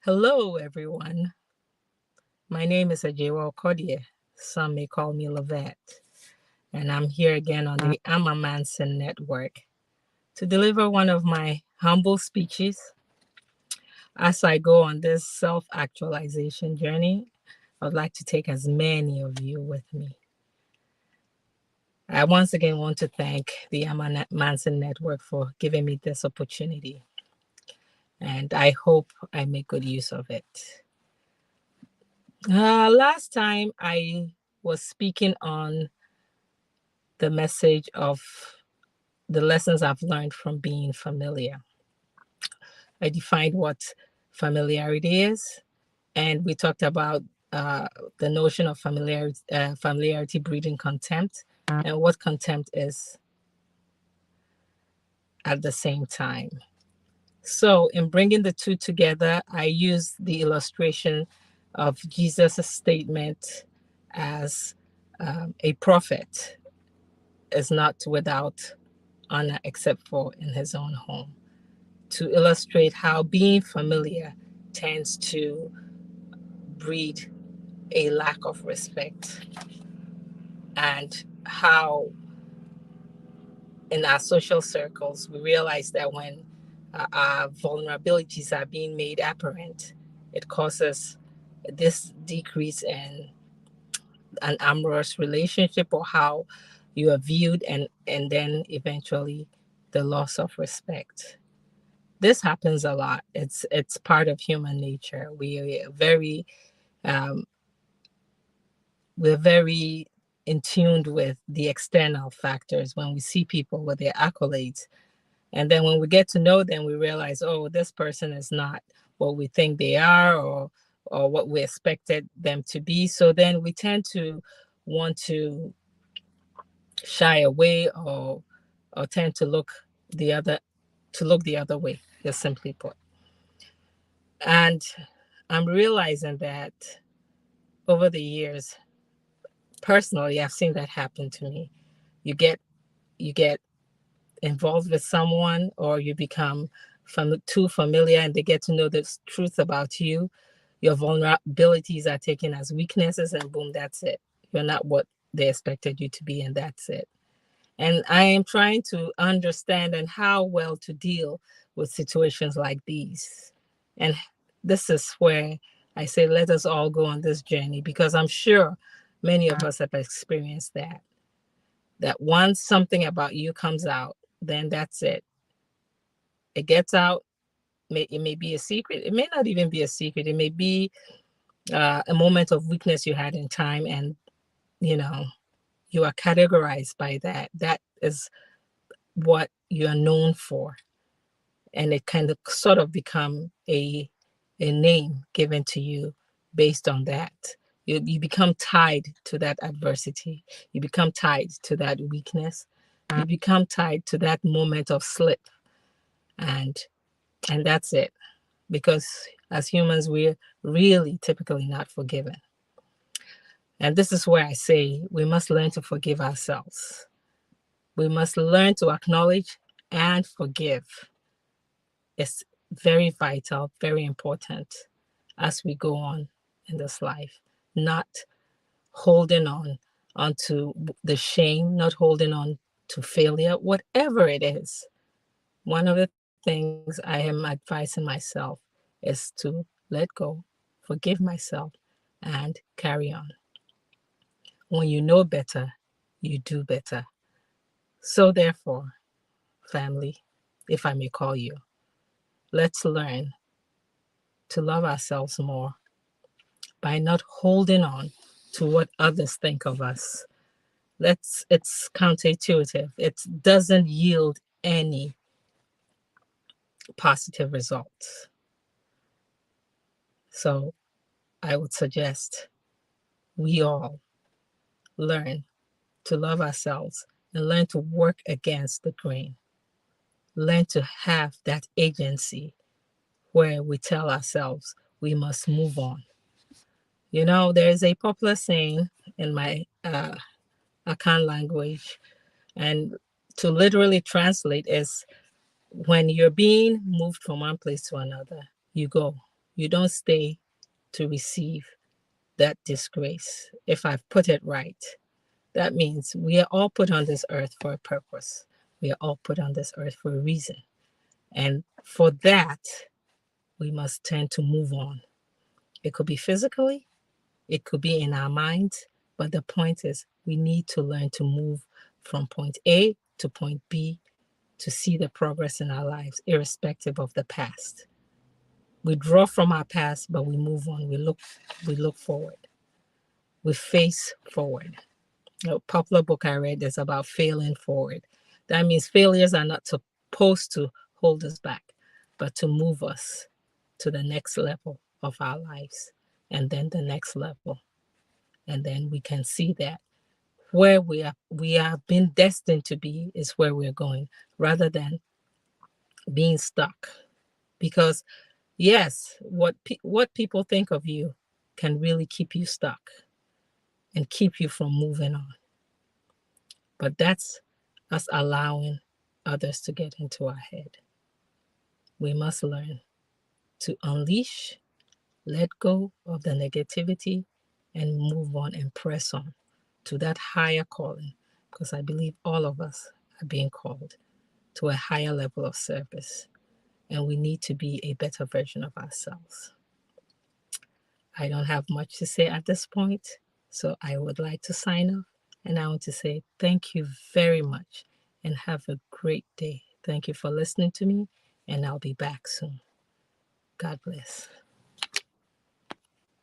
Hello, everyone. My name is Okodie. Some may call me Lavette, and I'm here again on the Manson Network to deliver one of my humble speeches as I go on this self-actualization journey. I'd like to take as many of you with me. I once again want to thank the Manson Network for giving me this opportunity, and I hope I make good use of it. Last time I was speaking on the message of the lessons I've learned from being familiar. I defined what familiarity is, and we talked about uh, the notion of familiarity breeding contempt, and what contempt is at the same time. So, in bringing the two together, I used the illustration of Jesus' statement as a prophet is not without honor except for in his own home, to illustrate how being familiar tends to breed a lack of respect, and how in our social circles we realize that when our vulnerabilities are being made apparent, it causes this decrease in an amorous relationship or how you are viewed, and then eventually the loss of respect. This happens a lot. It's part of human nature. Um, we're very in tuned with the external factors when we see people with their accolades, and then when we get to know them, we realize, oh, this person is not what we think they are, or what we expected them to be. So then we tend to want to shy away, or tend to look the other way, just simply put. And I'm realizing that over the years, personally, I've seen that happen to me. You get involved with someone, or you become too familiar, and they get to know the truth about you. Your vulnerabilities are taken as weaknesses, and boom, that's it. You're not what they expected you to be, and that's it. And I am trying to understand and how well to deal with situations like these. And this is where I say, let us all go on this journey, because I'm sure many of us have experienced that. That once something about you comes out, then that's it. It gets out. It may be a secret. It may not even be a secret. It may be a moment of weakness you had in time, and you know you are categorized by that. That is what you're known for, and it kind of sort of become a name given to you based on that. You become tied to that adversity. You become tied to that weakness. You become tied to that moment of slip, and that's it. Because as humans, we're really typically not forgiven. And this is where I say we must learn to forgive ourselves. We must learn to acknowledge and forgive. It's very vital, very important as we go on in this life. Not holding on onto the shame, not holding on to failure, whatever it is. One of the things I am advising myself is to let go, forgive myself, and carry on. When you know better, you do better. So, therefore, family, if I may call you, let's learn to love ourselves more by not holding on to what others think of us. It's counterintuitive. It doesn't yield any positive results. So I would suggest we all learn to love ourselves and learn to work against the grain. Learn to have that agency where we tell ourselves we must move on. You know, there is a popular saying in my Akan language, and to literally translate is when you're being moved from one place to another, you go. You don't stay to receive that disgrace. If I've put it right, that means we are all put on this earth for a purpose. We are all put on this earth for a reason. And for that, we must tend to move on. It could be physically, it could be in our minds, but the point is we need to learn to move from point A to point B to see the progress in our lives, irrespective of the past. We draw from our past, but we move on. We look forward. We face forward. A popular book I read is about failing forward. That means failures are not supposed to hold us back, but to move us to the next level of our lives, and then the next level. And then we can see that where we have been destined to be is where we're going, rather than being stuck. Because yes, what people think of you can really keep you stuck and keep you from moving on. But that's us allowing others to get into our head. We must learn to unleash, let go of the negativity, and move on and press on to that higher calling. Because I believe all of us are being called to a higher level of service, and we need to be a better version of ourselves. I don't have much to say at this point, so I would like to sign off. And I want to say thank you very much and have a great day. Thank you for listening to me, and I'll be back soon. God bless.